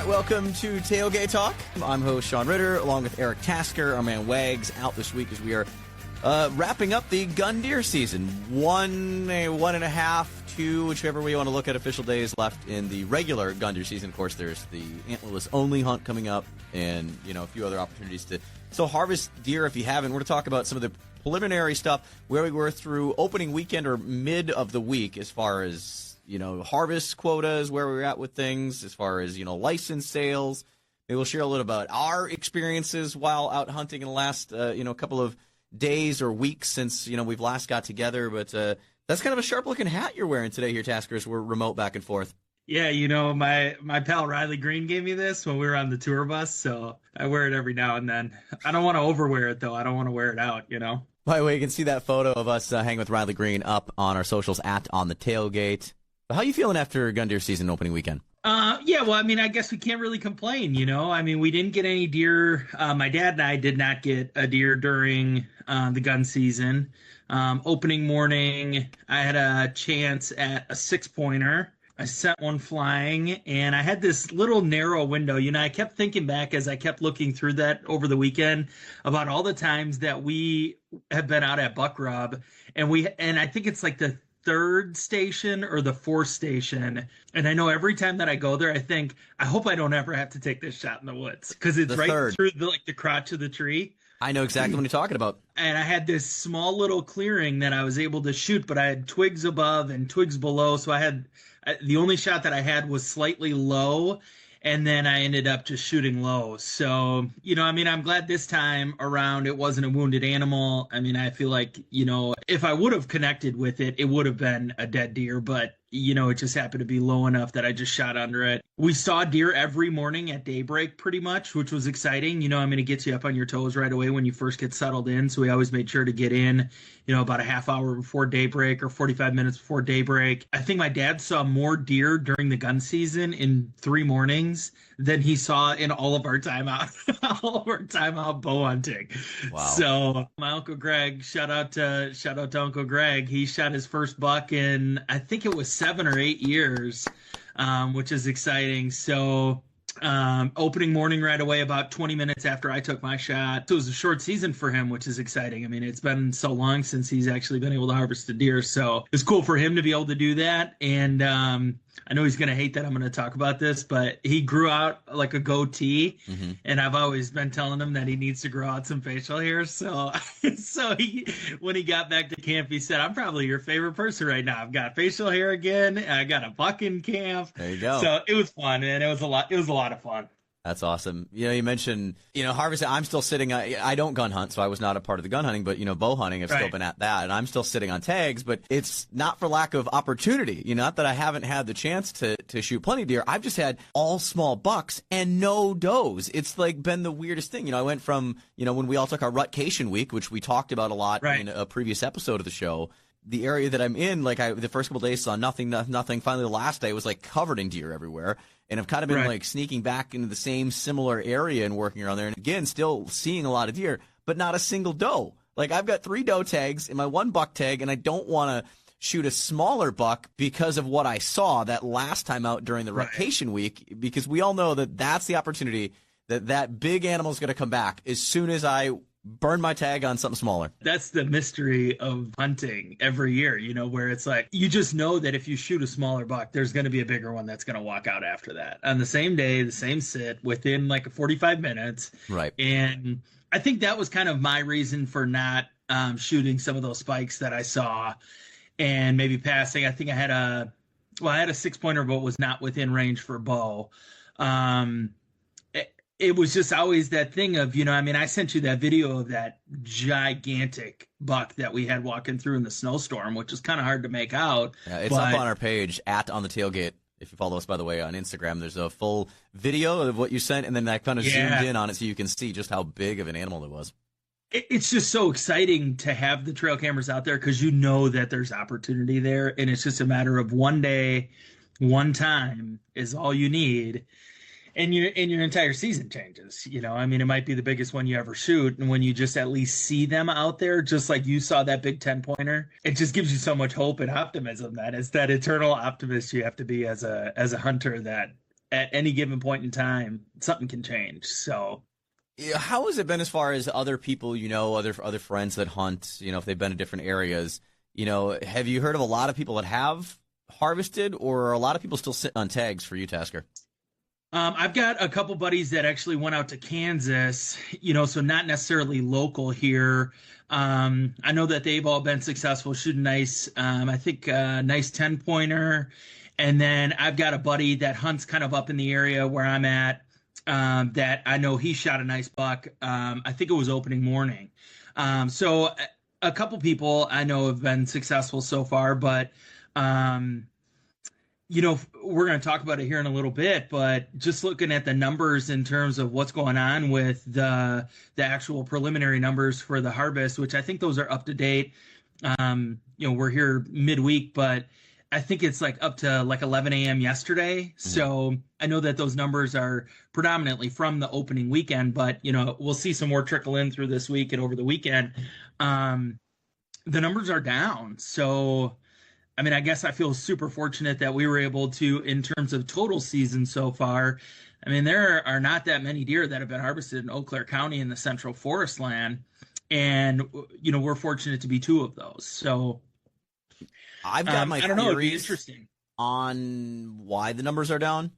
right, welcome to Tailgate Talk. I'm host Sean Ritter, along with Eric Tasker. Our man Wags out this week as we are wrapping up the gun deer season. One and a half, two, whichever way you want to look at official days left in the regular gun deer season. Of course, there's the antlerless only hunt coming up, and a few other opportunities to harvest deer if you haven't. We're going to talk about some of the preliminary stuff where we were through opening weekend or mid of the week as far as harvest quotas, where we're at with things, as far as, license sales. Maybe we'll share a little about our experiences while out hunting in the last, couple of days or weeks since, we've last got together. But that's kind of a sharp-looking hat you're wearing today here, Tasker, as we're remote back and forth. Yeah, my pal Riley Green gave me this when we were on the tour bus, so I wear it every now and then. I don't want to overwear it, though. I don't want to wear it out, By the way, you can see that photo of us hanging with Riley Green up on our socials at On the Tailgate. How are you feeling after gun deer season opening weekend? Yeah, well, I guess we can't really complain, we didn't get any deer. My dad and I did not get a deer during the gun season. Opening morning, I had a chance at a 6-pointer. I sent one flying, and I had this little narrow window. I kept thinking back as I kept looking through that over the weekend about all the times that we have been out at buck rub, and I think it's like the third station or the fourth station, and I know every time that I go there I think, I hope I don't ever have to take this shot in the woods, because it's right through the crotch of the tree. I know exactly what you're talking about. And I had this small little clearing that I was able to shoot, but I had twigs above and twigs below, so the only shot that I had was slightly low, and then I ended up just shooting low. So, I'm glad this time around it wasn't a wounded animal. I feel like, if I would have connected with it, it would have been a dead deer, but, it just happened to be low enough that I just shot under it. We saw deer every morning at daybreak pretty much, which was exciting. It gets you up on your toes right away when you first get settled in. So we always made sure to get in, about a half hour before daybreak or 45 minutes before daybreak. I think my dad saw more deer during the gun season in 3 mornings than he saw in all of our time out, bow hunting. Wow. So my Uncle Greg, shout out to Uncle Greg. He shot his first buck in, I think it was 7 or 8 years, which is exciting. So opening morning right away, about 20 minutes after I took my shot. So it was a short season for him, which is exciting. It's been so long since he's actually been able to harvest a deer. So it's cool for him to be able to do that. And I know he's going to hate that I'm going to talk about this, but he grew out like a goatee. Mm-hmm. And I've always been telling him that he needs to grow out some facial hair. So when he got back to camp, he said, "I'm probably your favorite person right now. I've got facial hair again. I got a buck in camp." There you go. So it was fun, and it was a lot of fun. That's awesome. You mentioned, harvesting. I'm still sitting. I don't gun hunt, so I was not a part of the gun hunting, but, bow hunting, I've still been at that, and I'm still sitting on tags, but it's not for lack of opportunity. Not that I haven't had the chance to shoot plenty of deer. I've just had all small bucks and no does. It's been the weirdest thing. I went from, when we all took our rutcation week, which we talked about a lot in a previous episode of the show. The area that I'm in, the first couple of days saw nothing. Finally, the last day was covered in deer everywhere. And I've kind of been sneaking back into the same similar area and working around there. And again, still seeing a lot of deer, but not a single doe. I've got 3 doe tags in my 1 buck tag, and I don't want to shoot a smaller buck because of what I saw that last time out during the rutcation week, because we all know that that's the opportunity that big animal is going to come back as soon as I burn my tag on something smaller. That's the mystery of hunting every year, where it's you just know that if you shoot a smaller buck, there's going to be a bigger one that's going to walk out after that on the same day, the same sit, within 45 minutes. Right. And I think that was kind of my reason for not shooting some of those spikes that I saw and maybe passing. I think I had a 6-pointer, but was not within range for bow. It was just always that thing of, I sent you that video of that gigantic buck that we had walking through in the snowstorm, which is kind of hard to make out. Yeah, it's up on our page at On the Tailgate. If you follow us, by the way, on Instagram, there's a full video of what you sent, and then I kind of zoomed in on it so you can see just how big of an animal it was. It's just so exciting to have the trail cameras out there, because that there's opportunity there, and it's just a matter of one day, one time is all you need. And your entire season changes, it might be the biggest one you ever shoot. And when you just at least see them out there, just like you saw that big 10-pointer, it just gives you so much hope and optimism. That it's that eternal optimist you have to be as a hunter, that at any given point in time, something can change. So Yeah, how has it been as far as other people, other friends that hunt, if they've been to different areas, have you heard of a lot of people that have harvested, or are a lot of people still sitting on tags for you, Tasker? I've got a couple buddies that actually went out to Kansas, so not necessarily local here. I know that they've all been successful shooting nice, I think nice 10-pointer. And then I've got a buddy that hunts kind of up in the area where I'm at, that I know he shot a nice buck. I think it was opening morning. So a couple people I know have been successful so far, but um, we're going to talk about it here in a little bit, but just looking at the numbers in terms of what's going on with the actual preliminary numbers for the harvest, which I think those are up to date. We're here midweek, but I think it's like up to like 11 a.m. yesterday. Mm-hmm. So I know that those numbers are predominantly from the opening weekend, but we'll see some more trickle in through this week and over the weekend. The numbers are down. So I mean, I guess I feel super fortunate that we were able to, in terms of total season so far, I mean, there are not that many deer that have been harvested in Eau Claire County in the Central Forest Land. And, we're fortunate to be two of those. So I've got my I don't know, it'd be theories interesting on why the numbers are down.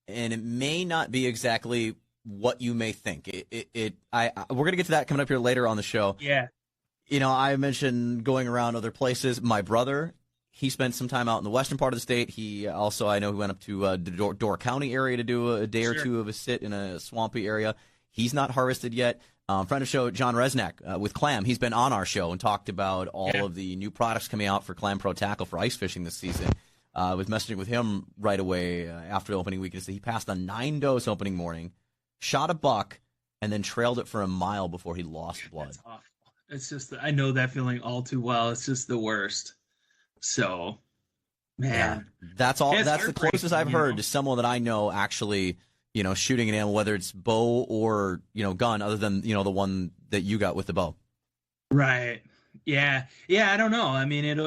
And it may not be exactly what you may think. We're going to get to that coming up here later on the show. Yeah. I mentioned going around other places. My brother, he spent some time out in the western part of the state. He also, I know he went up to the Door County area to do a day or two of a sit in a swampy area. He's not harvested yet. Friend of the show, John Resnack with Clam, he's been on our show and talked about all of the new products coming out for Clam Pro Tackle for ice fishing this season. I was messaging with him right away after the opening weekend. He passed a 9-dose opening morning, shot a buck, and then trailed it for a mile before he lost blood. That's awful. It's just, I know that feeling all too well. It's just the worst. So, man, that's all. That's the closest I've heard to someone that I know actually, shooting an animal, whether it's bow or gun, other than the one that you got with the bow. Right. Yeah. I don't know. I mean,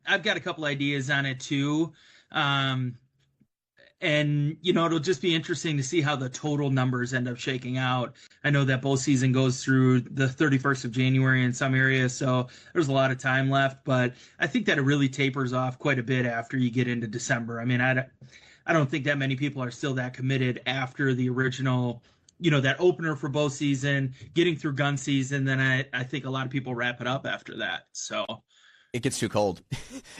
I've got a couple ideas on it too. And, it'll just be interesting to see how the total numbers end up shaking out. I know that bow season goes through the 31st of January in some areas, so there's a lot of time left. But I think that it really tapers off quite a bit after you get into December. I mean, I don't think that many people are still that committed after the original, that opener for bow season, getting through gun season. Then I think a lot of people wrap it up after that. So it gets too cold.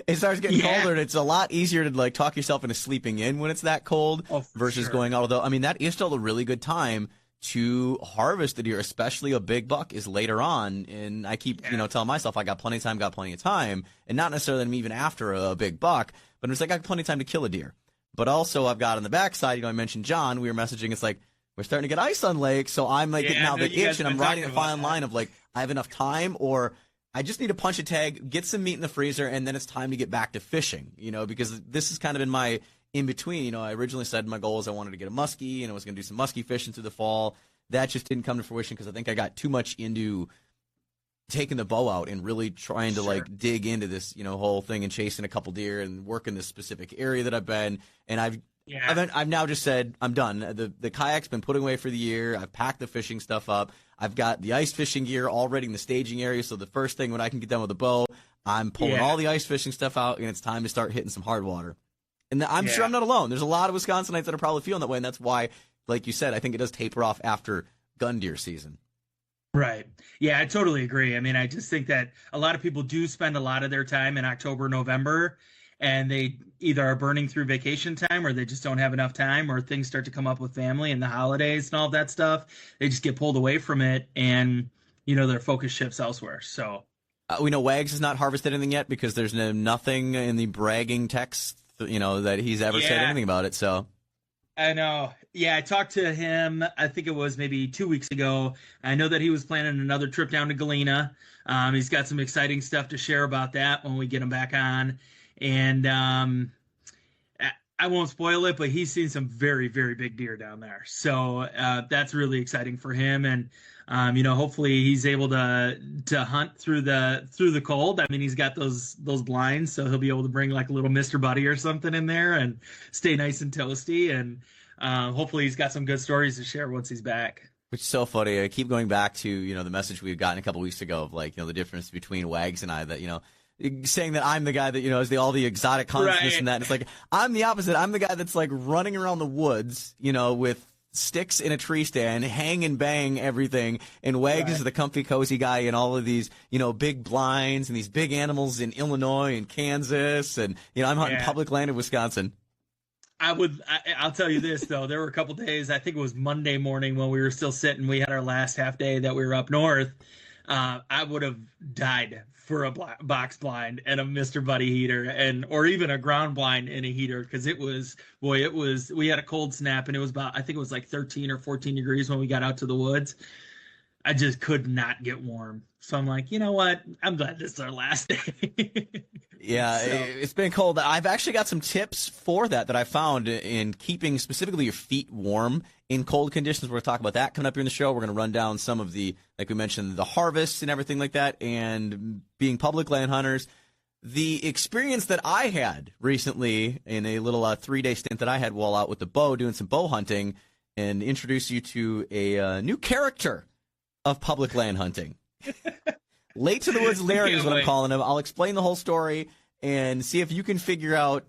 It starts getting colder, and it's a lot easier to talk yourself into sleeping in when it's that cold versus going out. Although, I mean, that is still a really good time to harvest the deer, especially a big buck, is later on. And I keep, telling myself I got plenty of time, and not necessarily even after a big buck, but it's like I got plenty of time to kill a deer. But also I've got on the backside, I mentioned John, we were messaging, it's like, we're starting to get ice on lakes, so I'm getting now the itch, and I'm riding a fine line of I have enough time, or I just need to punch a tag, get some meat in the freezer, and then it's time to get back to fishing, because this has kind of been my in-between. I originally said my goal was I wanted to get a muskie, and I was going to do some muskie fishing through the fall. That just didn't come to fruition because I think I got too much into taking the bow out and really trying to dig into this, whole thing and chasing a couple deer and working this specific area that I've been. And I've now just said I'm done. The kayak's been put away for the year. I've packed the fishing stuff up. I've got the ice fishing gear all ready in the staging area. So the first thing when I can get done with the bow, I'm pulling all the ice fishing stuff out, and it's time to start hitting some hard water. And I'm sure I'm not alone. There's a lot of Wisconsinites that are probably feeling that way, and that's why, like you said, I think it does taper off after gun deer season. Right. Yeah, I totally agree. I mean, I just think that a lot of people do spend a lot of their time in October, November, and they either are burning through vacation time or they just don't have enough time, or things start to come up with family and the holidays and all that stuff. They just get pulled away from it, and, their focus shifts elsewhere. So we know Wags has not harvested anything yet because there's nothing in the bragging text, that he's ever said anything about it. So I know. Yeah, I talked to him, I think it was maybe 2 weeks ago. I know that he was planning another trip down to Galena. He's got some exciting stuff to share about that when we get him back on. And I won't spoil it, but he's seen some very, very big deer down there. So that's really exciting for him. And hopefully he's able to hunt through the cold. I mean, he's got those blinds, so he'll be able to bring like a little Mr. Buddy or something in there and stay nice and toasty. And hopefully he's got some good stories to share once he's back. Which is so funny. I keep going back to, the message we had gotten a couple weeks ago of like, the difference between Wags and I, that, saying that I'm the guy that, is all the exotic hunts, Right. this and that. And it's like, I'm the opposite. I'm the guy that's like running around the woods, with sticks in a tree stand, hang and bang everything. And Wags is the comfy, cozy guy in all of these, big blinds and these big animals in Illinois and Kansas. And, I'm hunting public land in Wisconsin. I'll tell you this though, there were a couple days, I think it was Monday morning when we were still sitting, we had our last half day that we were up north. I would have died for a box blind and a Mr. Buddy heater or even a ground blind and a heater. Cause we had a cold snap and it was I think it was like 13 or 14 degrees when we got out to the woods. I just could not get warm. So I'm like, you know what? I'm glad this is our last day. Yeah, so. It's been cold. I've actually got some tips for that I found in keeping specifically your feet warm in cold conditions. We're going to talk about that coming up here in the show. We're going to run down some of the, like we mentioned, the harvests and everything like that, and being public land hunters. The experience that I had recently in a little 3-day stint that I had while out with the bow doing some bow hunting, and introduce you to a new character of public land hunting. Late to the Woods Larry is what I'm calling him. I'll explain the whole story and see if you can figure out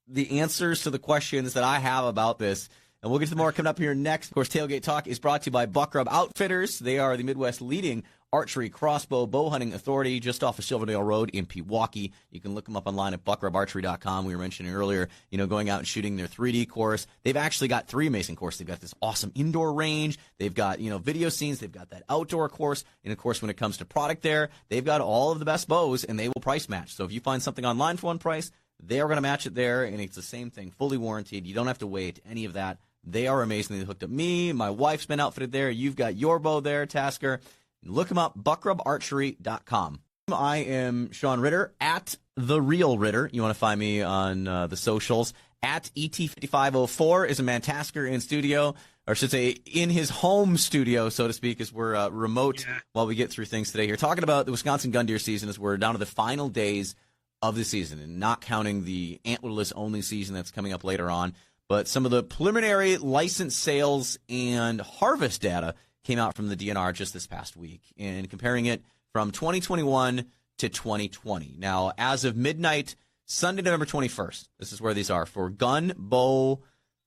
the answers to the questions that I have about this. And we'll get to more coming up here next. Of course, Tailgate Talk is brought to you by Buck Rub Outfitters. They are the Midwest leading archery, crossbow, bow hunting authority just off of Silverdale Road in Pewaukee. You can look them up online at buckrubarchery.com. We were mentioning earlier, going out and shooting their 3D course. They've actually got 3 amazing courses. They've got this awesome indoor range. They've got, video scenes. They've got that outdoor course. And, of course, when it comes to product there, they've got all of the best bows, and they will price match. So if you find something online for one price, they are going to match it there, and it's the same thing, fully warranted. You don't have to wait, any of that. They are amazing. They hooked up me. My wife's been outfitted there. You've got your bow there, Tasker. Look them up, buckrubarchery.com. I am Shaun Ritter, at The Real Ritter. You want to find me on the socials. At ET5504 is a man Tasker in studio, or I should say in his home studio, so to speak, as we're remote while we get through things today here. Talking about the Wisconsin gun deer season as we're down to the final days of the season, and not counting the antlerless only season that's coming up later on. But some of the preliminary license sales and harvest data came out from the DNR just this past week, and comparing it from 2021 to 2020. Now, as of midnight, Sunday, November 21st, this is where these are. For gun, bow,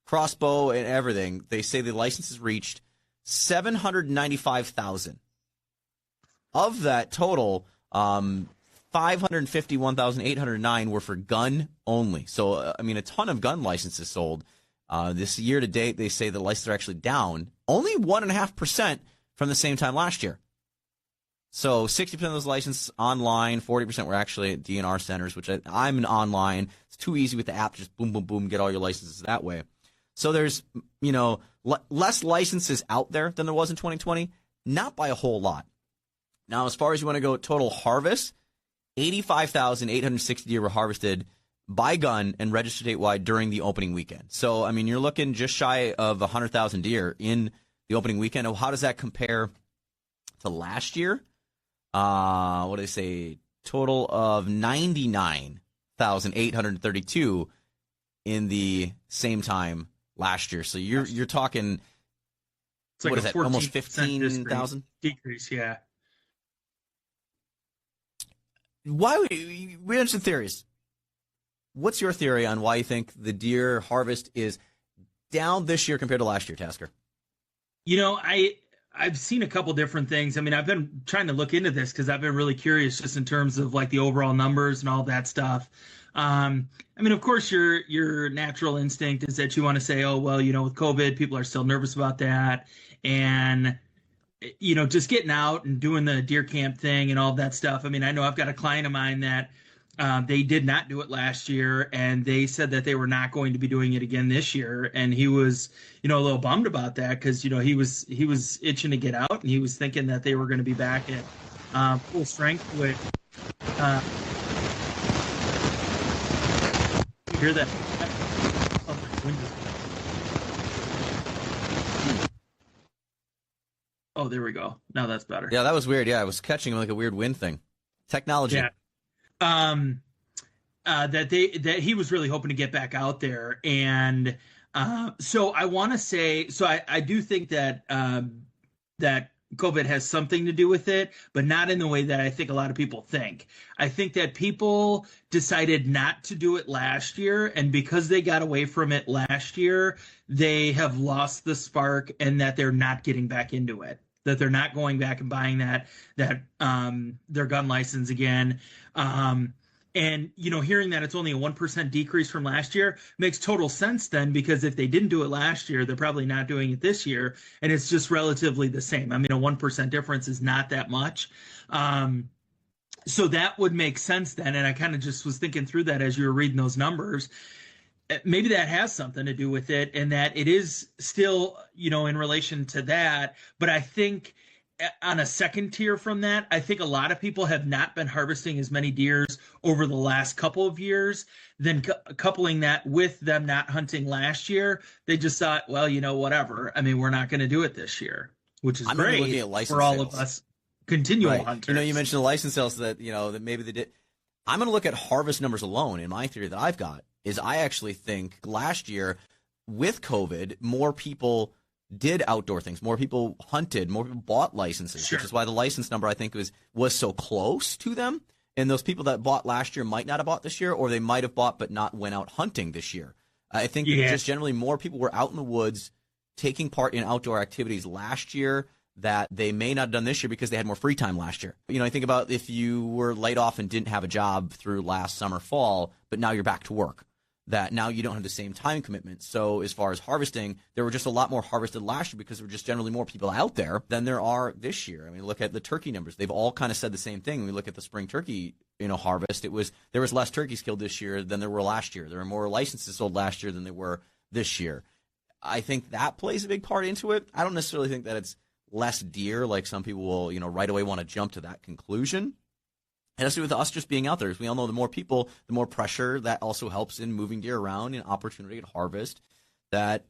crossbow, and everything, they say the licenses reached 795,000. Of that total, 551,809 were for gun only. So, a ton of gun licenses sold. This year to date, they say the licenses are actually down only 1.5% from the same time last year. So 60% of those licenses online, 40% were actually at DNR centers, which I'm an online. It's too easy with the app. Just boom, boom, boom, get all your licenses that way. So there's, less licenses out there than there was in 2020, not by a whole lot. Now, as far as you want to go total harvest, 85,860 deer were harvested by gun and registered statewide during the opening weekend. So, you're looking just shy of 100,000 deer in the opening weekend. How does that compare to last year? What do they say? Total of 99,832 in the same time last year. So you're talking, it's like what is that? Almost 15,000 decrease. Yeah. Why we mentioned theories? What's your theory on why you think the deer harvest is down this year compared to last year, Tasker? I've seen a couple different things. I've been trying to look into this because I've been really curious just in terms of like the overall numbers and all that stuff. Of course, your natural instinct is that you want to say, oh, well, with COVID, people are still nervous about that. And, just getting out and doing the deer camp thing and all that stuff. I know I've got a client of mine that they did not do it last year, and they said that they were not going to be doing it again this year. And he was, a little bummed about that because, he was itching to get out, and he was thinking that they were going to be back at full strength with. Hear that? Wind is- Oh, there we go. Now that's better. Yeah, that was weird. Yeah, I was catching like a weird wind thing. Technology. Yeah. Um, that he was really hoping to get back out there, and so I want to say, so I do think that that COVID has something to do with it, but not in the way that I think a lot of people think. I think that people decided not to do it last year, and because they got away from it last year, they have lost the spark, and that they're not getting back into it. That they're not going back and buying their gun license again. And hearing that it's only a 1% decrease from last year makes total sense then, because if they didn't do it last year, they're probably not doing it this year, and it's just relatively the same. I mean, a 1% difference is not that much. So that would make sense then. And I kind of just was thinking through that as you were reading those numbers. Maybe that has something to do with it, and that it is still, in relation to that. But I think on a second tier from that, I think a lot of people have not been harvesting as many deers over the last couple of years. Then coupling that with them not hunting last year, they just thought, well, whatever. I mean, we're not going to do it this year, which is great for all of us continual hunters. You mentioned the license sales that maybe they did. I'm going to look at harvest numbers alone. In my theory that I've got is I actually think last year with COVID, more people did outdoor things, more people hunted, more people bought licenses, Sure. which is why the license number I think was so close to them. And those people that bought last year might not have bought this year, or they might have bought but not went out hunting this year. I think just generally more people were out in the woods taking part in outdoor activities last year that they may not have done this year because they had more free time last year. I think about if you were laid off and didn't have a job through last summer, fall, but now you're back to work, that now you don't have the same time commitment. So as far as harvesting, there were just a lot more harvested last year because there were just generally more people out there than there are this year. I mean, look at the turkey numbers. They've all kind of said the same thing. When we look at the spring turkey, harvest, there was less turkeys killed this year than there were last year. There were more licenses sold last year than there were this year. I think that plays a big part into it. I don't necessarily think that it's less deer, like some people will, right away want to jump to that conclusion. It has to do with us just being out there. As we all know, the more people, the more pressure. That also helps in moving deer around and opportunity to harvest. That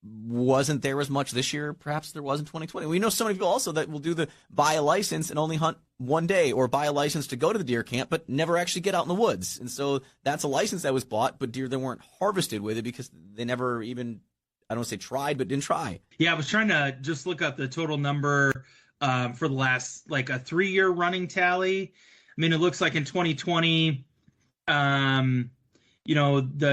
wasn't there as much this year. Perhaps there was in 2020. We know so many people also that will do the buy a license and only hunt one day, or buy a license to go to the deer camp but never actually get out in the woods. And so that's a license that was bought, but deer that weren't harvested with it because they never even, I don't want to say tried, but didn't try. Yeah, I was trying to just look up the total number for the last, like, a 3-year running tally. I mean, it looks like in 2020, the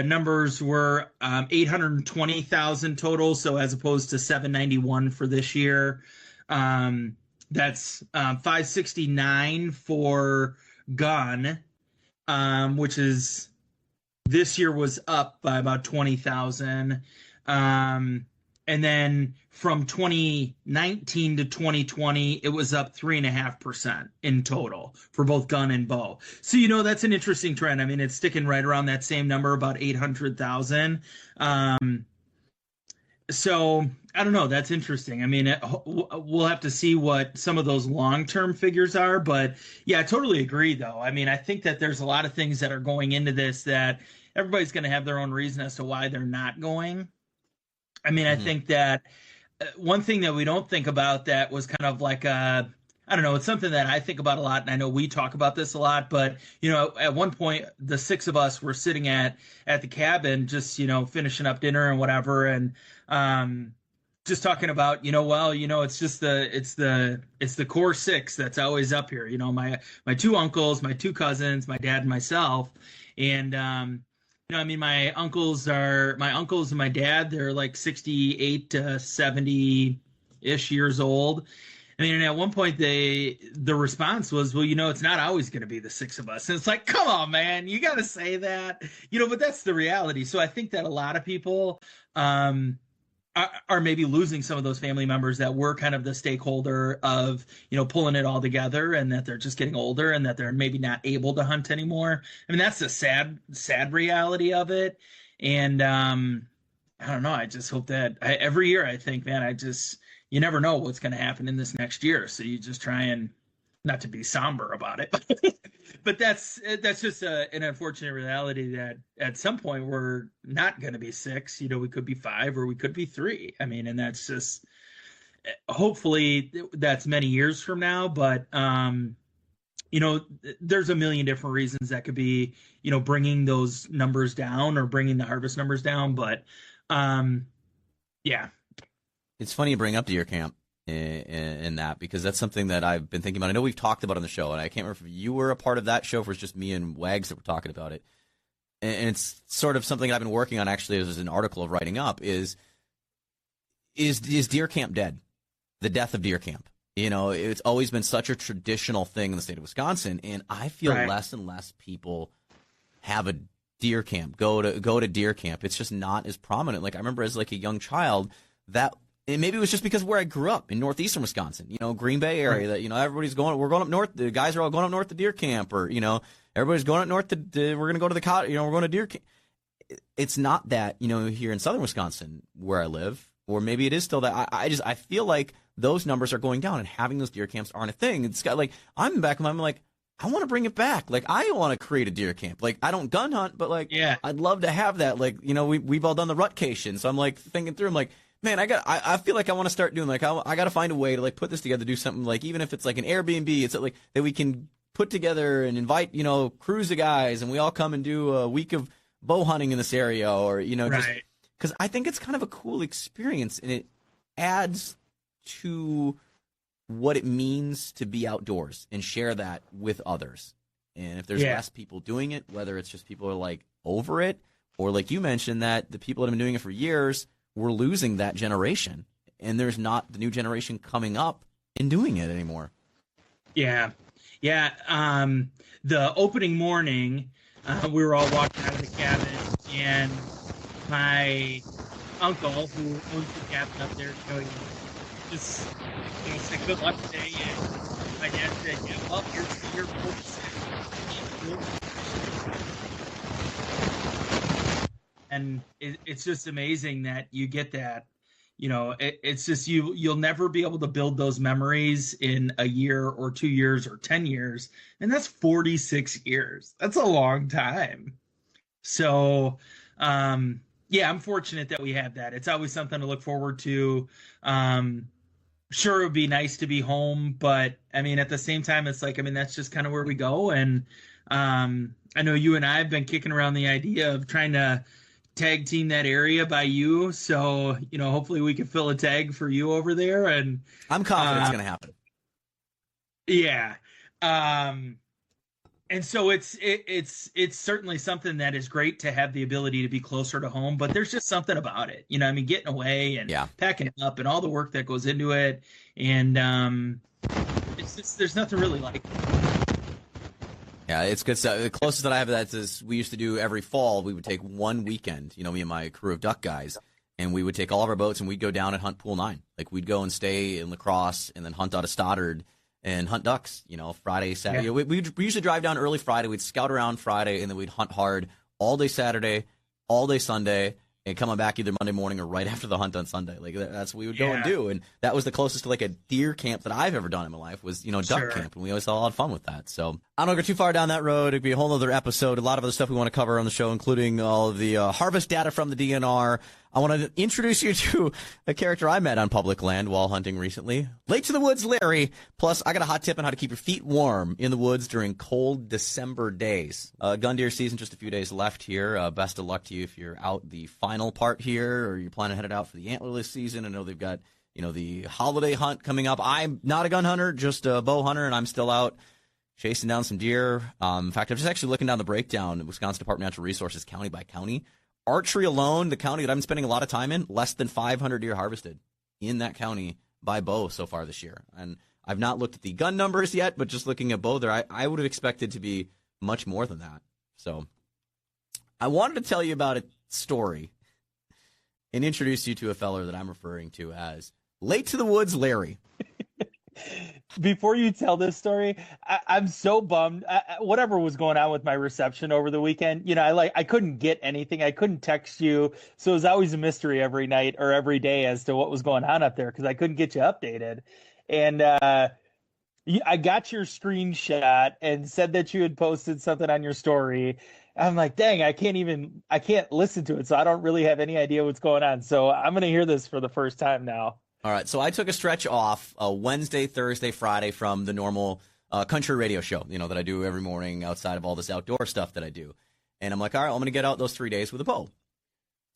numbers were 820,000 total. So as opposed to 791 for this year, that's 569 for gun, which is this year was up by about 20,000. And then from 2019 to 2020, it was up 3.5% in total for both gun and bow. So, that's an interesting trend. I mean, it's sticking right around that same number, about 800,000. So I don't know. That's interesting. I mean, we'll have to see what some of those long-term figures are. But yeah, I totally agree, though. I mean, I think that there's a lot of things that are going into this that everybody's going to have their own reason as to why they're not going. I mean, I think that one thing that we don't think about that was kind of like I don't know, it's something that I think about a lot, and I know we talk about this a lot, but, at one point, the 6 of us were sitting at the cabin just, finishing up dinner and whatever, and just talking about, it's just the core 6 that's always up here. My 2 uncles, my 2 cousins, my dad and myself, and I mean, my uncles and my dad, they're like 68 to 70-ish years old. I mean, and at one point the response was, well, it's not always going to be the 6 of us. And it's like, come on, man, you got to say that, but that's the reality. So I think that a lot of people are maybe losing some of those family members that were kind of the stakeholder of, pulling it all together, and that they're just getting older and that they're maybe not able to hunt anymore. I mean, that's the sad reality of it. And I don't know. I just hope that every year I think, man, you never know what's going to happen in this next year. So you just try and not to be somber about it, but that's just an unfortunate reality that at some point we're not going to be 6. We could be 5 or we could be 3. I mean, and that's just hopefully that's many years from now. But there's a million different reasons that could be, bringing those numbers down or bringing the harvest numbers down. But yeah, it's funny you bring up deer camp in that, because that's something that I've been thinking about. I know we've talked about on the show, and I can't remember if you were a part of that show, if it was just me and Wags that were talking about it. And it's sort of something I've been working on, actually, as an article of writing up, is deer camp dead? The death of deer camp. It's always been such a traditional thing in the state of Wisconsin, and I feel less and less people have a deer camp, go to deer camp. It's just not as prominent. Like, I remember as like a young child that. And maybe it was just because of where I grew up in northeastern Wisconsin, Green Bay area, that, everybody's we're going up north. The guys are all going up north to deer camp, or, everybody's going up north we're going to go to the cottage, we're going to deer camp. It's not that, here in southern Wisconsin where I live, or maybe it is still that. I feel like those numbers are going down, and having those deer camps aren't a thing. It's got, like, I'm back and I'm like, I want to bring it back. Like, I want to create a deer camp. Like, I don't gun hunt, but like, yeah, I'd love to have that. Like, we've all done the rutcation. So I'm like thinking through, I'm like, man, I feel like I want to start doing, like, I got to find a way to, like, put this together, do something, like, even if it's like an Airbnb, it's like that we can put together and invite, crews of guys, and we all come and do a week of bow hunting in this area, or, just because I think it's kind of a cool experience, and it adds to what it means to be outdoors and share that with others. And if there's less people doing it, whether it's just people are like over it, or like you mentioned, that the people that have been doing it for years, we're losing that generation, and there's not the new generation coming up and doing it anymore. Yeah. The opening morning, we were all walking out of the cabin, and my uncle, who owns the cabin up there, just said good luck today. And my dad said, "Yeah, well, here's your 46." And it's just amazing that you get that. It's just you'll never be able to build those memories in a year or 2 years or 10 years. And that's 46 years. That's a long time. So, I'm fortunate that we have that. It's always something to look forward to. Sure, it would be nice to be home, but I mean, at the same time, it's like, I mean, that's just kind of where we go. And I know you and I have been kicking around the idea of trying to tag team that area by you, so hopefully we can fill a tag for you over there, and I'm confident it's going to happen. Yeah, and so it's certainly something that is great to have the ability to be closer to home, but there's just something about it, I mean, getting away and packing it up and all the work that goes into it, and it's just, there's nothing really like it. Yeah, it's good stuff. The closest that I have to that is we used to do every fall. We would take one weekend, me and my crew of duck guys, and we would take all of our boats and we'd go down and hunt Pool 9. Like, we'd go and stay in La Crosse and then hunt out of Stoddard and hunt ducks, Friday, Saturday. Yeah. We usually drive down early Friday. We'd scout around Friday, and then we'd hunt hard all day Saturday, all day Sunday, and coming back either Monday morning or right after the hunt on Sunday. Like, that's what we would go and do. And that was the closest to like a deer camp that I've ever done in my life, was, duck camp. And we always had a lot of fun with that. So I don't go too far down that road. It'd be a whole other episode. A lot of other stuff we want to cover on the show, including all of the harvest data from the DNR. I want to introduce you to a character I met on public land while hunting recently. Late to the Woods Larry. Plus, I got a hot tip on how to keep your feet warm in the woods during cold December days. Gun deer season, just a few days left here. Best of luck to you if you're out the final part here, or you're planning to head out for the antlerless season. I know they've got, the holiday hunt coming up. I'm not a gun hunter, just a bow hunter, and I'm still out chasing down some deer. In fact, I'm just actually looking down the breakdown of Wisconsin Department of Natural Resources county by county. Archery alone, the county that I've been spending a lot of time in, less than 500 deer harvested in that county by bow so far this year. And I've not looked at the gun numbers yet, but just looking at bow there, I would have expected to be much more than that. So I wanted to tell you about a story and introduce you to a feller that I'm referring to as Late to the Woods Larry. Before you tell this story, I'm so bummed. Whatever was going on with my reception over the weekend, I couldn't get anything. I couldn't text you. So it was always a mystery every night or every day as to what was going on up there, because I couldn't get you updated. And I got your screenshot and said that you had posted something on your story. I'm like, dang, I can't listen to it, so I don't really have any idea what's going on. So I'm gonna hear this for the first time now. All right, so I took a stretch off Wednesday, Thursday, Friday from the normal country radio show, that I do every morning outside of all this outdoor stuff that I do. And I'm like, all right, I'm going to get out those 3 days with a bow.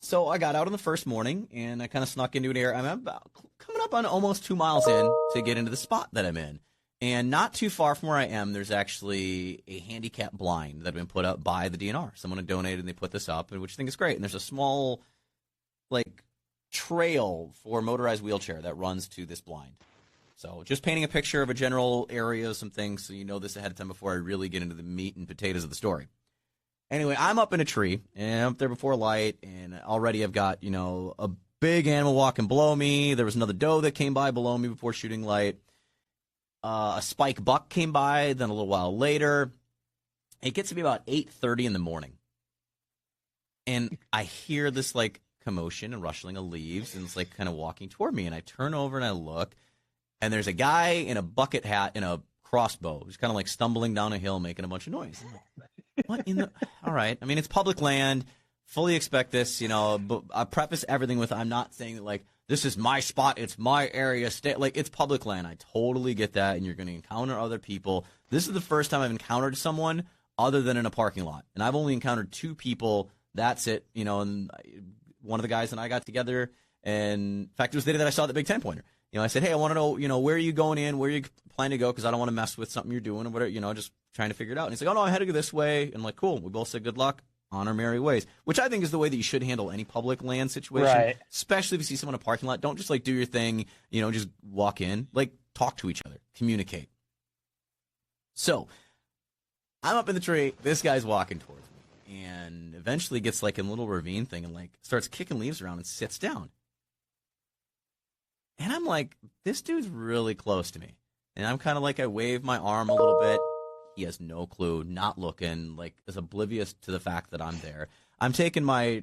So I got out on the first morning, and I kind of snuck into an area. I'm about coming up on almost 2 miles in to get into the spot that I'm in. And not too far from where I am, there's actually a handicap blind that had been put up by the DNR. Someone had donated, and they put this up, which I think is great. And there's a small, trail for motorized wheelchair that runs to this blind. So just painting a picture of a general area, some things, so you know this ahead of time before I really get into the meat and potatoes of the story. Anyway, I'm up in a tree, and I'm up there before light, and already I've got, a big animal walking below me. There was another doe that came by below me before shooting light. A spike buck came by, then a little while later. It gets to be about 8:30 in the morning. And I hear this, commotion and rustling of leaves, and it's, kind of walking toward me. And I turn over and I look, and there's a guy in a bucket hat and a crossbow who's kind of, stumbling down a hill making a bunch of noise. What in the... All right. I mean, it's public land. Fully expect this, but I preface everything with I'm not saying that, this is my spot, it's my area, it's public land. I totally get that, and you're going to encounter other people. This is the first time I've encountered someone other than in a parking lot, and I've only encountered 2 people. That's it, and one of the guys and I got together, and in fact, it was the day that I saw the big 10-pointer. I said, hey, I want to know, where are you going in, where are you planning to go, because I don't want to mess with something you're doing or whatever, just trying to figure it out. And he's like, oh, no, I had to go this way, and I'm like, cool. We both said good luck. On our merry ways, which I think is the way that you should handle any public land situation, right. Especially if you see someone in a parking lot. Don't just do your thing, just walk in. Talk to each other, communicate. So I'm up in the tree. This guy's walking towards me, and eventually gets in a little ravine thing and starts kicking leaves around and sits down. And I'm like, this dude's really close to me, and I'm kind of I wave my arm a little bit. He has no clue, not looking, is oblivious to the fact that I'm there. I'm taking my,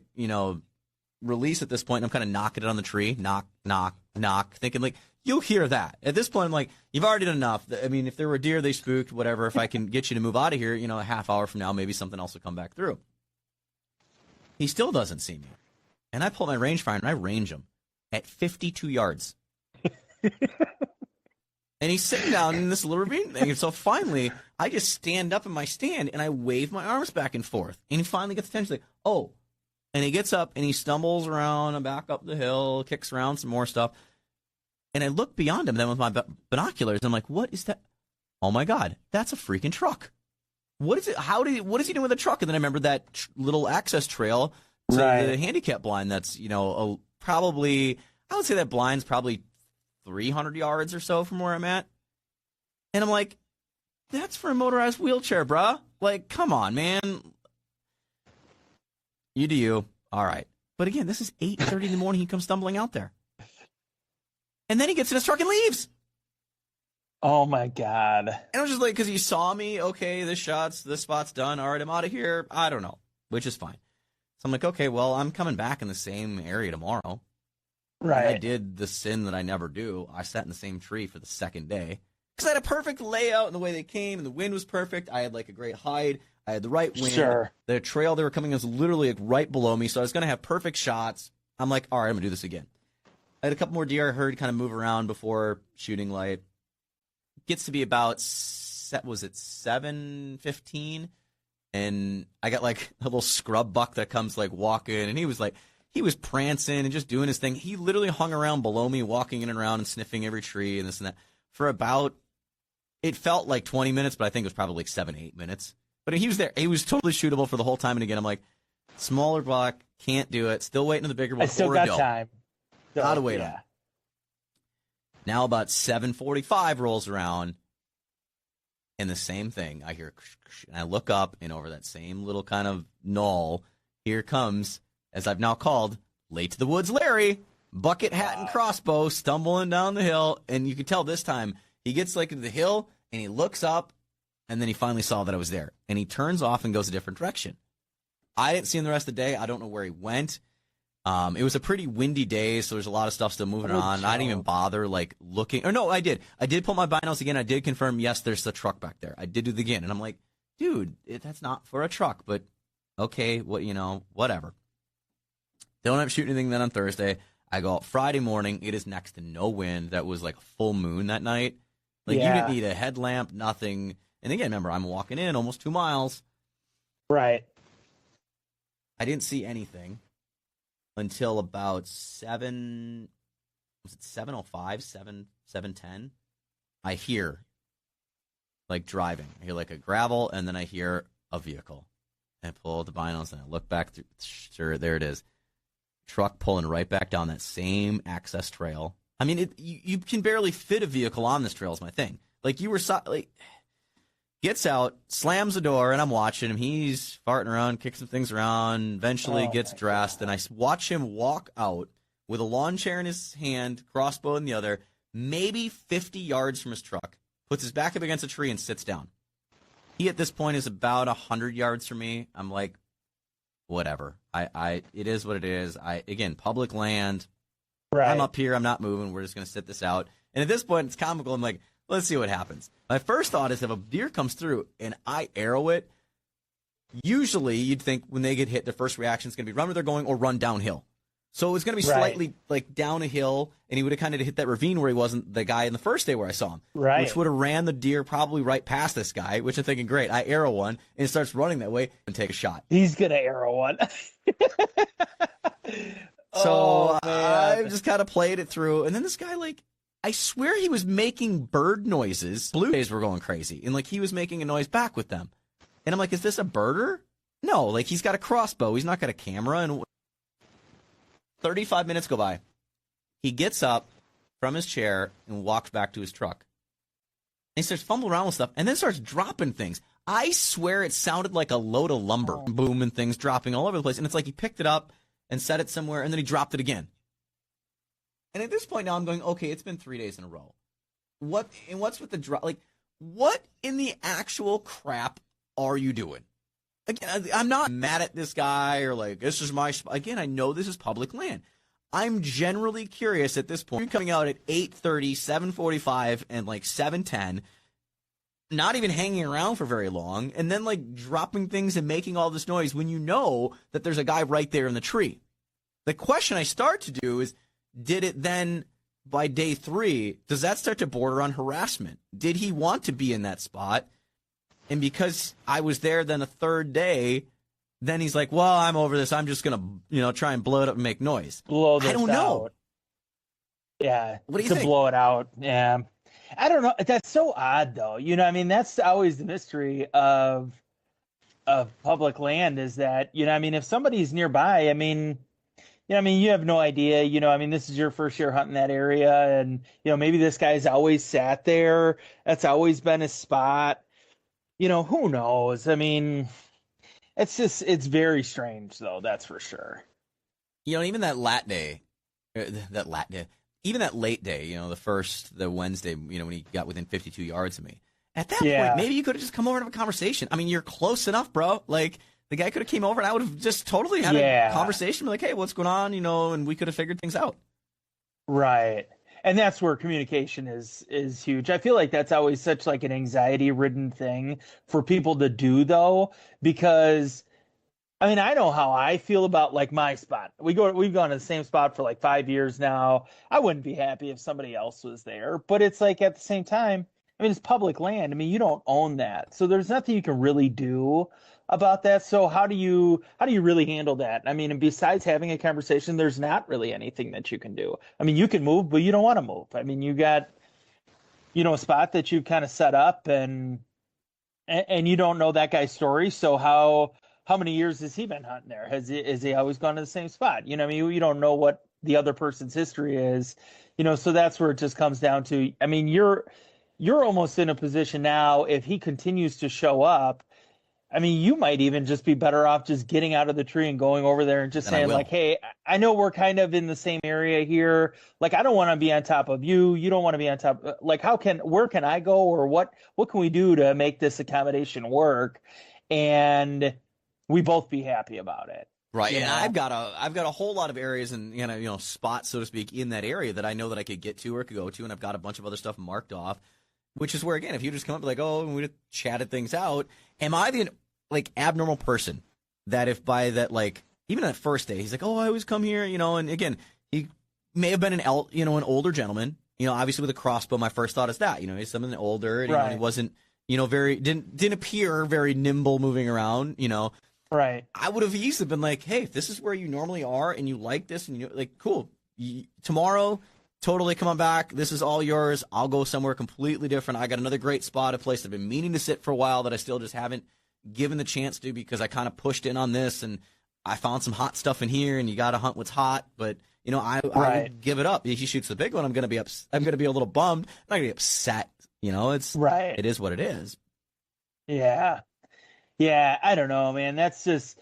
release at this point, and I'm kind of knocking it on the tree, knock, knock, knock, thinking, you'll hear that. At this point, I'm like, you've already done enough. I mean, if there were deer, they spooked, whatever. If I can get you to move out of here, a half hour from now, maybe something else will come back through. He still doesn't see me. And I pull my rangefinder, and I range him at 52 yards. And he's sitting down in this little ravine thing. And so finally, I just stand up in my stand, and I wave my arms back and forth. And he finally gets attention. He's like, oh. And he gets up, and he stumbles around and back up the hill, kicks around some more stuff. And I look beyond him then with my binoculars, and I'm like, what is that? Oh, my God, that's a freaking truck. What is it? What is he doing with a truck? And then I remember that little access trail to the handicap blind that's, probably, I would say that blind's probably 300 yards or so from where I'm at. And I'm like, that's for a motorized wheelchair, bruh. Come on, man. You do you. All right. But again, this is 8:30 in the morning. He comes stumbling out there. And then he gets in his truck and leaves. Oh, my God. And I was just because he saw me, okay, this spot's done. All right, I'm out of here. I don't know, which is fine. So I'm like, okay, well, I'm coming back in the same area tomorrow. Right. And I did the sin that I never do. I sat in the same tree for the second day because I had a perfect layout and the way they came, and the wind was perfect. I had a great hide. I had the right wind. Sure. The trail they were coming was literally right below me, so I was going to have perfect shots. I'm like, all right, I'm going to do this again. I had a couple more deer I heard kind of move around before shooting light. Gets to be about, 7:15, and I got a little scrub buck that comes walking, and he was prancing and just doing his thing. He literally hung around below me, walking in and around and sniffing every tree and this and that for about, it felt like 20 minutes, but I think it was probably 7-8 minutes. But he was there. He was totally shootable for the whole time. And again, I'm like, smaller buck, can't do it. Still waiting on the bigger one. I still got time. Gotta wait on. Now about 7:45 rolls around, and the same thing. I hear, and I look up, and over that same little kind of knoll, here comes, as I've now called, late to the woods Larry, bucket hat and crossbow, stumbling down the hill. And you can tell this time he gets into the hill, and he looks up, and then he finally saw that I was there. And he turns off and goes a different direction. I didn't see him the rest of the day. I don't know where he went. It was a pretty windy day, so there's a lot of stuff still moving on. I didn't even bother like looking. Or no, I did. I did pull my binos again. I did confirm, yes, there's a truck back there. I did do it again, and I'm like, dude, that's not for a truck, but okay, whatever. Don't end up shooting anything then on Thursday. I go out Friday morning. It is next to no wind. That was like a full moon that night. Like you didn't need a headlamp, nothing. And again, remember, I'm walking in almost 2 miles. Right. I didn't see anything until about 7:05, 7:10. I hear like driving. I hear like a gravel, and then I hear a vehicle. And I pull out the binos, and I look back through. Sure, there it is. Truck pulling right back down that same access trail. I mean, you can barely fit a vehicle on this trail is my thing. Like you were gets out, slams the door, and I'm watching him. He's farting around, kicking some things around, eventually gets dressed, and I watch him walk out with a lawn chair in his hand, crossbow in the other, maybe 50 yards from his truck, puts his back up against a tree and sits down. He, at this point, is about 100 yards from me. I'm like, whatever. It is what it is. Again, public land. Right. I'm up here. I'm not moving. We're just going to sit this out. And at this point, it's comical. I'm like, let's see what happens. My first thought is if a deer comes through and I arrow it, usually you'd think when they get hit, their first reaction is going to be run where they're going or run downhill. So it was going to be slightly like down a hill, and he would have kind of hit that ravine where he wasn't the guy in the first day where I saw him, which would have ran the deer probably right past this guy, which I'm thinking, great, I arrow one, and it starts running that way and take a shot. He's going to arrow one. So I just kind of played it through, and then this guy, like, I swear he was making bird noises. Blue jays were going crazy, and like he was making a noise back with them. And I'm like, is this a birder? No, like he's got a crossbow. He's not got a camera. And 35 minutes go by. He gets up from his chair and walks back to his truck. And he starts fumbling around with stuff and then starts dropping things. I swear it sounded like a load of lumber. Boom, and things dropping all over the place. And it's like he picked it up and set it somewhere, and then he dropped it again. And at this point now I'm going, okay, it's been 3 days in a row. What's with the drop? Like, what in the actual crap are you doing? Again, I'm not mad at this guy or like, this is my spot. Again, I know this is public land. I'm generally curious at this point. You're coming out at 8:30, 7:45, and like 7:10, not even hanging around for very long, and then like dropping things and making all this noise when you know that there's a guy right there in the tree. The question I start to do is, did it then, by day 3, does that start to border on harassment? Did he want to be in that spot? And because I was there then a third day, then he's like, well, I'm over this. I'm just going to, try and blow it up and make noise. Blow this I don't know. Yeah. What do you think? To blow it out. Yeah. I don't know. That's so odd, though. That's always the mystery of public land is that, if somebody's nearby, you have no idea, this is your first year hunting that area, and, maybe this guy's always sat there. That's always been his spot. Who knows? It's very strange, though, that's for sure. Even that late day, even that late day, the Wednesday, when he got within 52 yards of me, at that point, maybe you could have just come over and have a conversation. You're close enough, bro. Like, the guy could have came over and I would have just totally had a conversation, like, hey, what's going on? And we could have figured things out. Right. And that's where communication is huge. I feel like that's always such like an anxiety-ridden thing for people to do, though, because I know how I feel about like my spot. We've gone to the same spot for like 5 years now. I wouldn't be happy if somebody else was there, but it's like at the same time, it's public land. You don't own that. So there's nothing you can really do about that. So how do you really handle that? And besides having a conversation, there's not really anything that you can do. You can move, but you don't want to move. You got, a spot that you kind of set up and you don't know that guy's story. So how many years has he been hunting there? Has he always gone to the same spot? You don't know what the other person's history is, so that's where it just comes down to, you're almost in a position now, if he continues to show up, you might even just be better off just getting out of the tree and going over there and just saying like, hey, I know we're kind of in the same area here. Like, I don't want to be on top of you. You don't want to be on top. Like, where can I go, or what can we do to make this accommodation work? And we both be happy about it. Right. And I've got a whole lot of areas and, spots, so to speak, in that area that I know that I could get to or could go to. And I've got a bunch of other stuff marked off, which is where, again, if you just come up like, oh, and we just chatted things out, am I the, abnormal person that if by that, even that first day, he's like, oh, I always come here, and again, he may have been an older gentleman, obviously with a crossbow. My first thought is that, he's something older and he wasn't, didn't appear very nimble moving around, Right. I would have easily been like, hey, if this is where you normally are and you like this and cool. Tomorrow, totally come on back. This is all yours. I'll go somewhere completely different. I got another great spot, a place I've been meaning to sit for a while that I still just haven't given the chance to because I kind of pushed in on this and I found some hot stuff in here and you got to hunt what's hot. But, I would give it up. If he shoots the big one, I'm going to be I'm going to be a little bummed. I'm not going to be upset. It is what it is. Yeah. Yeah, I don't know, man. That's just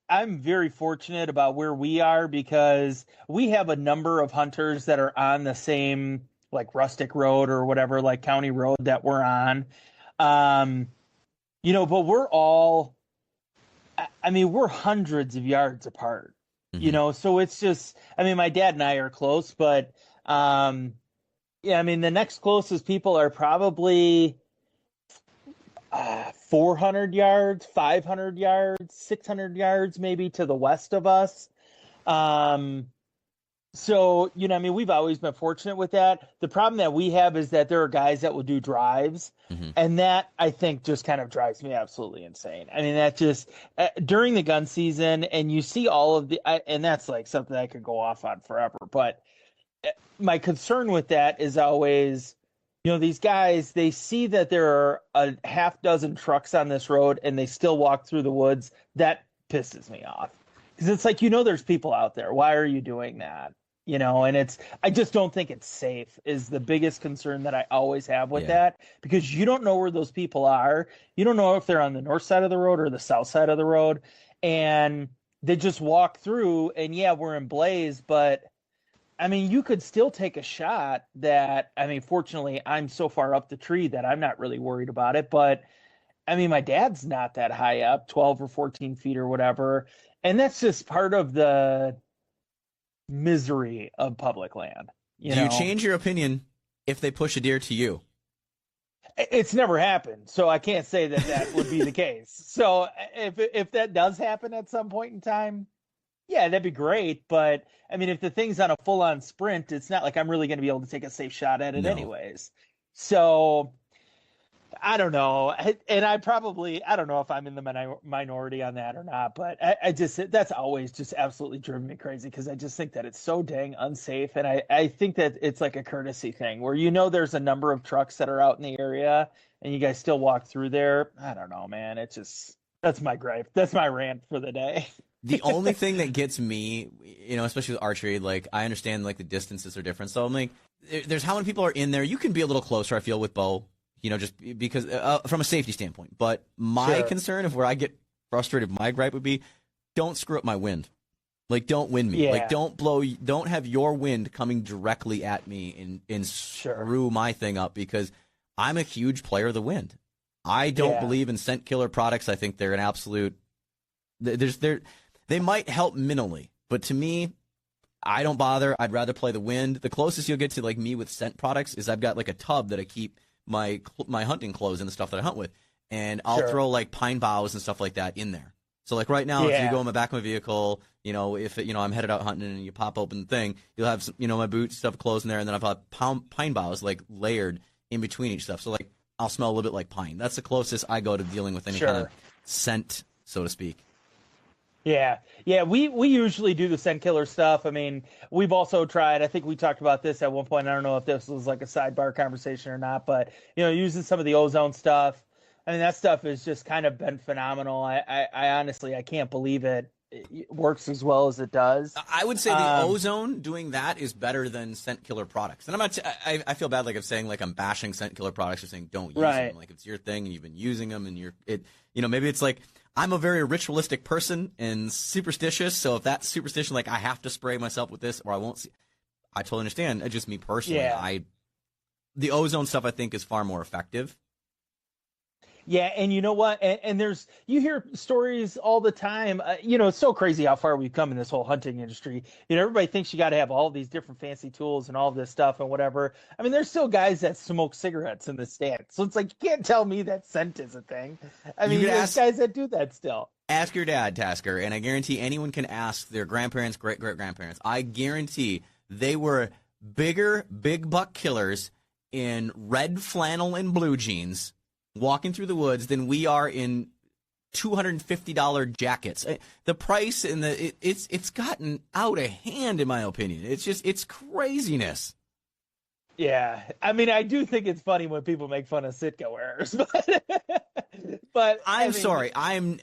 I'm very fortunate about where we are because we have a number of hunters that are on the same rustic road or whatever, county road that we're on. But we're all we're hundreds of yards apart. Mm-hmm. So it's just my dad and I are close, but the next closest people are probably 400 yards, 500 yards, 600 yards maybe to the west of us. So, we've always been fortunate with that. The problem that we have is that there are guys that will do drives, mm-hmm. and that I think just kind of drives me absolutely insane. That just during the gun season, and you see all of and that's something I could go off on forever. But my concern with that is always, these guys, they see that there are a half dozen trucks on this road and they still walk through the woods. That pisses me off because it's there's people out there. Why are you doing that? And I just don't think it's safe is the biggest concern that I always have with that because you don't know where those people are. You don't know if they're on the north side of the road or the south side of the road. And they just walk through and we're in blaze, but you could still take a shot that, fortunately, I'm so far up the tree that I'm not really worried about it. But, my dad's not that high up, 12 or 14 feet or whatever. And that's just part of the misery of public land. Do you change your opinion if they push a deer to you? It's never happened, so I can't say that would be the case. So if that does happen at some point in time, yeah, that'd be great. But if the thing's on a full-on sprint, it's not like I'm really going to be able to take a safe shot at it anyways. So I don't know. And I don't know if I'm in the minority on that or not, but I just, that's always just absolutely driven me crazy because I just think that it's so dang unsafe. And I think that it's like a courtesy thing where, there's a number of trucks that are out in the area and you guys still walk through there. I don't know, man. That's my gripe. That's my rant for the day. The only thing that gets me, especially with archery, I understand the distances are different. So I'm there's how many people are in there. You can be a little closer, I feel, with bow, just because from a safety standpoint. But my concern of where I get frustrated, my gripe would be, don't screw up my wind. Don't wind me. Yeah. Don't have your wind coming directly at me and screw my thing up because I'm a huge player of the wind. I don't believe in scent killer products. I think they're an absolute. They might help minimally, but to me, I don't bother. I'd rather play the wind. The closest you'll get to me with scent products is I've got a tub that I keep my hunting clothes and the stuff that I hunt with, and I'll throw pine boughs and stuff like that in there. So right now, if you go in the back of my vehicle, if I'm headed out hunting and you pop open the thing, you'll have some, my boots, stuff, clothes in there, and then I've got pine boughs layered in between each stuff. So I'll smell a little bit like pine. That's the closest I go to dealing with any kind of scent, so to speak. Yeah. We usually do the scent killer stuff. We've also tried, I think we talked about this at one point. I don't know if this was a sidebar conversation or not, but, using some of the ozone stuff. That stuff has just kind of been phenomenal. I honestly, I can't believe it works as well as it does. I would say the ozone doing that is better than scent killer products. And I'm not, I feel bad I'm saying I'm bashing scent killer products or saying don't use them. It's your thing and you've been using them and maybe it's I'm a very ritualistic person and superstitious, so if that's superstition, I have to spray myself with this or I won't see. I totally understand. It's just me personally. Yeah. The ozone stuff I think is far more effective. Yeah, and you know what? And there's you hear stories all the time. It's so crazy how far we've come in this whole hunting industry. Everybody thinks you got to have all these different fancy tools and all this stuff and whatever. I mean, there's still guys that smoke cigarettes in the stand, so it's like you can't tell me that scent is a thing. I mean, there's guys that do that still. Ask your dad, Tasker, and I guarantee anyone can ask their grandparents, great-great-grandparents. I guarantee they were big buck killers in red flannel and blue jeans walking through the woods than we are in $250 jackets. The price and it's gotten out of hand, in my opinion. It's craziness. Yeah, I mean, I do think it's funny when people make fun of Sitka wearers, but I'm sorry,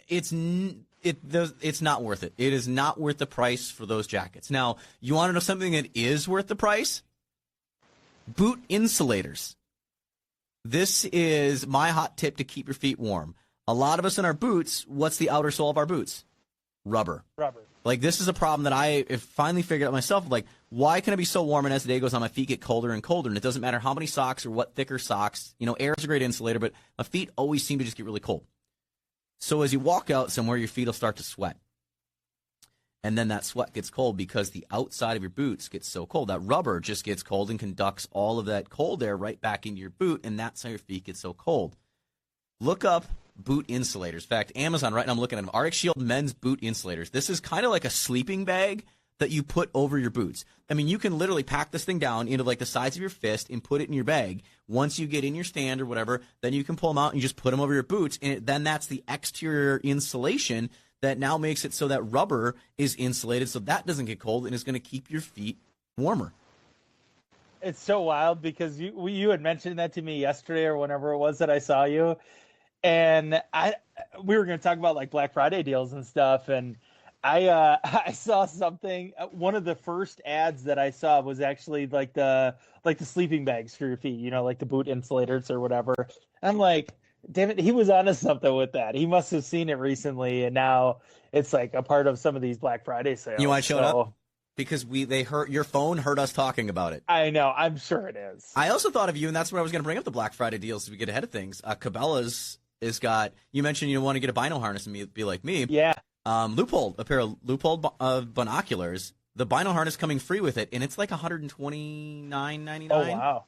it's not worth it. It is not worth the price for those jackets. Now, you want to know something that is worth the price? Boot insulators. This is my hot tip to keep your feet warm. A lot of us in our boots, what's the outer sole of our boots? Rubber. Like, this is a problem that I have finally figured out myself. Like, why can it be so warm, and as the day goes on, my feet get colder and colder, and it doesn't matter how many socks or what thicker socks. Air is a great insulator, but my feet always seem to just get really cold. So as you walk out somewhere, your feet will start to sweat. And then that sweat gets cold because the outside of your boots gets so cold. That rubber just gets cold and conducts all of that cold air right back into your boot, and that's how your feet get so cold. Look up boot insulators. In fact, Amazon, right now I'm looking at them, RX Shield men's boot insulators. This is kind of like a sleeping bag that you put over your boots. I mean, you can literally pack this thing down into like the size of your fist and put it in your bag. Once you get in your stand or whatever, then you can pull them out and you just put them over your boots, and then that's the exterior insulation that now makes it so that rubber is insulated so that doesn't get cold and is going to keep your feet warmer. It's so wild because you had mentioned that to me yesterday or whenever it was that I saw you, and we were going to talk about like Black Friday deals and stuff, and I saw something. One of the first ads that I saw was actually like the sleeping bags for your feet, like the boot insulators or whatever. I'm like, damn it, he was onto something with that. He must have seen it recently, and now it's like a part of some of these Black Friday sales. You want to show it up? Because your phone heard us talking about it. I know, I'm sure it is. I also thought of you, and that's where I was going to bring up the Black Friday deals as we get ahead of things. Cabela's has got. You mentioned you want to get a bino harness and be like me. Yeah. Loophole, a pair of Loophole binoculars. The bino harness coming free with it, and it's like $129.99. Oh wow!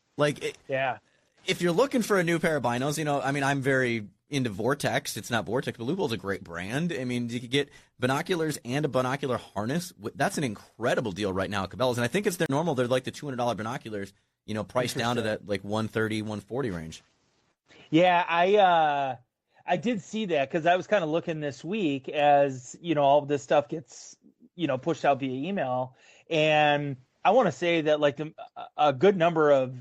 Yeah. If you're looking for a new pair of binos, I'm very into Vortex. It's not Vortex, but Loophole's a great brand. I mean, you could get binoculars and a binocular harness. That's an incredible deal right now at Cabela's, and I think it's their normal. They're like the $200 binoculars, priced down to that like $130, $140 range. Yeah, I did see that because I was kind of looking this week as all of this stuff gets pushed out via email, and I want to say that like a good number of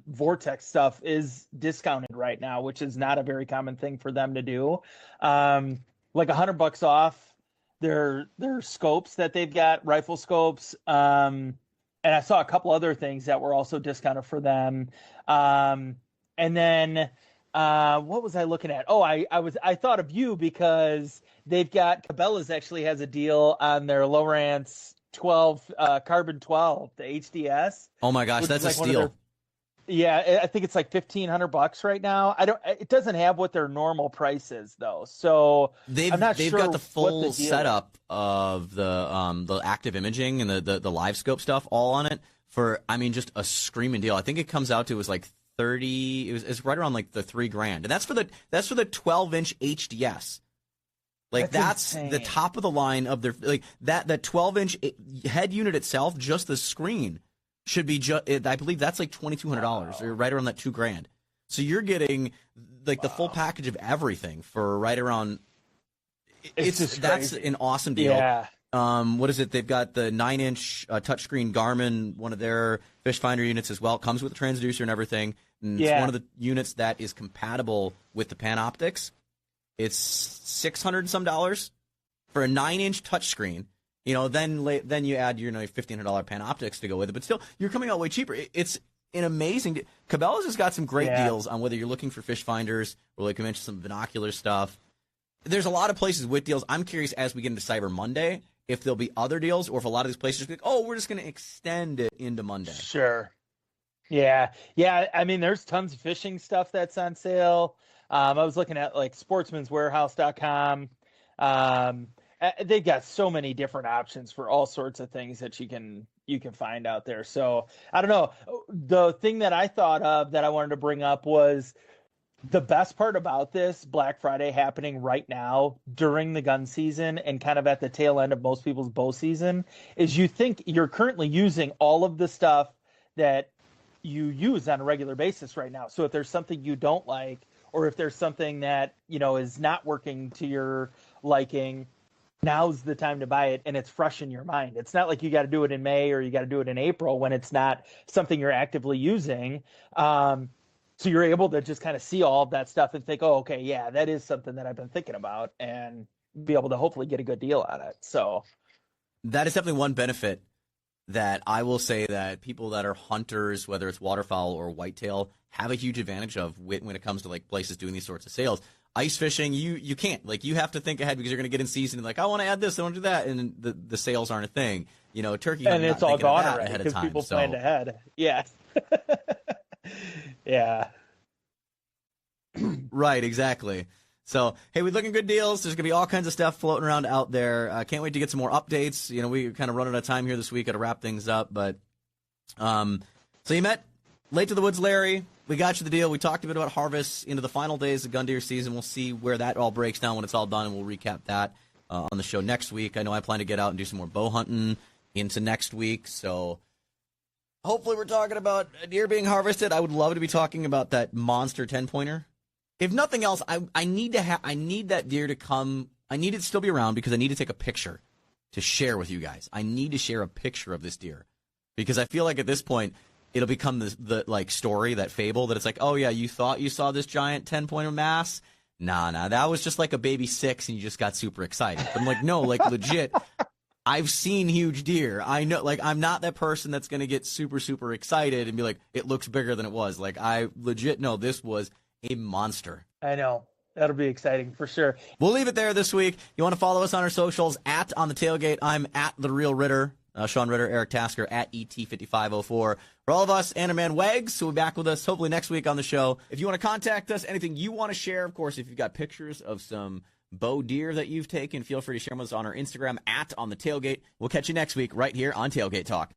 Vortex stuff is discounted right now, which is not a very common thing for them to do. Like $100 off their scopes that they've got, rifle scopes, and I saw a couple other things that were also discounted for them. And then what was I looking at? Oh, I thought of you because they've got Cabela's actually has a deal on their Lowrance 12 carbon 12, the HDS. Oh my gosh, that's like a steal. Yeah, I think it's like $1,500 right now. It doesn't have what their normal price is though, so I'm not sure. They've got the full setup of the active imaging and the live scope stuff all on it for just a screaming deal. I think it comes out to was like 30. It's right around like the $3,000, and that's for the 12-inch HDS. Like that's the top of the line of their that 12-inch head unit itself. Just the screen should be I believe that's like $2,200 or right around that $2,000. So you're getting like the full package of everything for right around. That's an awesome deal. Yeah. What is it? They've got the 9-inch touchscreen Garmin, one of their fish finder units as well. It comes with a transducer and everything. And it's one of the units that is compatible with the Panoptics. It's $600 and some for a 9-inch touchscreen. Then you add your $1,500 Panoptics to go with it, but still you're coming out way cheaper. It's an amazing. Cabela's has got some great deals on whether you're looking for fish finders or like I mentioned some binocular stuff. There's a lot of places with deals. I'm curious as we get into Cyber Monday if there'll be other deals or if a lot of these places are like, oh, we're just going to extend it into Monday. Sure. Yeah. I mean, there's tons of fishing stuff that's on sale. I was looking at like sportsmanswarehouse.com. They've got so many different options for all sorts of things that you can find out there. So I don't know. The thing that I thought of that I wanted to bring up was the best part about this Black Friday happening right now during the gun season and kind of at the tail end of most people's bow season is you think you're currently using all of the stuff that you use on a regular basis right now. So if there's something you don't like, or if there's something that, is not working to your liking, now's the time to buy it, and it's fresh in your mind. It's not like you got to do it in May or you got to do it in April when it's not something you're actively using. So you're able to just kind of see all of that stuff and think, oh, okay, yeah, that is something that I've been thinking about, and be able to hopefully get a good deal on it. So that is definitely one benefit that I will say that people that are hunters, whether it's waterfowl or whitetail, have a huge advantage of when it comes to like places doing these sorts of sales. Ice fishing, you can't. Like, you have to think ahead because you're going to get in season and like, I want to add this, I want to do that, and the sales aren't a thing. Turkey and it's all gone already ahead of because time. people planned ahead. Yeah. Yeah. Right, exactly. So, hey, we're looking good deals. There's going to be all kinds of stuff floating around out there. Can't wait to get some more updates. We kind of run out of time here this week. Got to wrap things up. But, so you met Late to the Woods Larry. We got you the deal. We talked a bit about harvests into the final days of gun deer season. We'll see where that all breaks down when it's all done, and we'll recap that on the show next week. I know I plan to get out and do some more bow hunting into next week. So hopefully we're talking about a deer being harvested. I would love to be talking about that monster 10-pointer. If nothing else, I need that deer to come. I need it to still be around because I need to take a picture to share with you guys. I need to share a picture of this deer because I feel like at this point it'll become the like story, that fable that it's like, oh yeah, you thought you saw this giant 10-pointer mass. Nah, that was just like a baby 6 and you just got super excited. But I'm like, no, like legit, I've seen huge deer. I know, like, I'm not that person that's going to get super, super excited and be like, it looks bigger than it was. Like, I legit know this was a monster. I know. That'll be exciting for sure. We'll leave it there this week. You want to follow us on our socials, @On the Tailgate. I'm @TheRealRitter. Shaun Ritter, Eric Tasker, @ET5504. For all of us, Anna Man Wags, who will be back with us hopefully next week on the show. If you want to contact us, anything you want to share, of course, if you've got pictures of some bow deer that you've taken, feel free to share them with us on our Instagram, @On the Tailgate. We'll catch you next week right here on Tailgate Talk.